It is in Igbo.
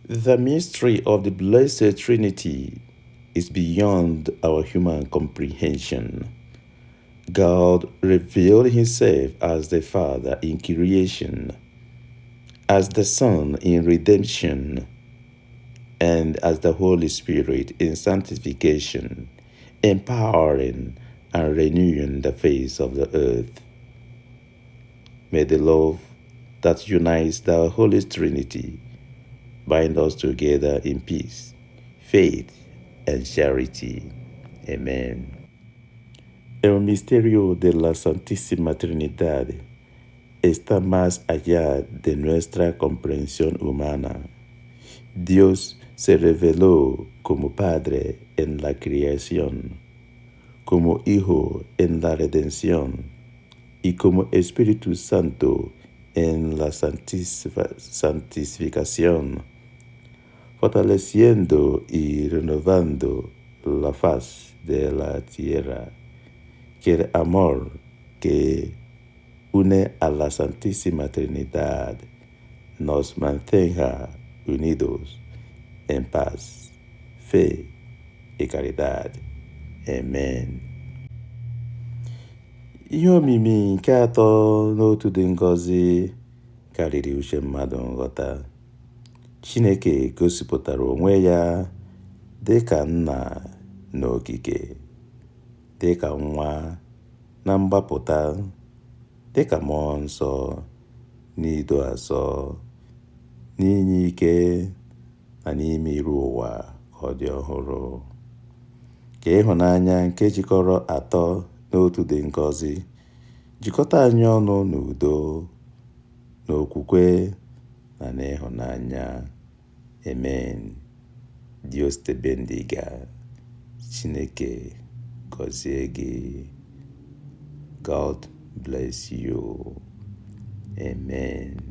The mystery of the Blessed Trinity is beyond our human comprehension. God revealed himself as the Father in creation, as the Son in redemption, and as the Holy Spirit in sanctification, empowering and renewing the face of the earth. May the love that unites the Holy Trinity bind us together in peace, faith, and charity. Amén. El misterio de la Santísima Trinidad está más allá de nuestra comprensión humana. Dios se reveló como Padre en la creación, como Hijo en la redención y como Espíritu Santo en la santificación, fortaleciendo y renovando la faz de la tierra. Que el amor que une a la Santísima Trinidad nos mantenga unidos en paz, fe y caridad. Amen. Ihe omimi nke atọ n'otu dị ngọzi karịrị uche mmadụ nghọta. Chineke gosipụtara onwe ya dị ka nna n'okike, dị ka nwa na mgbapụta, dị ka mmụọ nsọ n'ido asọ, n'inye ike na n'ime iru ụwa ka ọ dị ọhụrụ. Ka ịhụnanya nke jikọrọ atọ n'otu dị ngọzi jikọta anyị ọnụ n'udo, n'okwukwe na n'ịhụnanya. Amen. Dios te bendiga. Chineke gọzie gị. God bless you. Amen.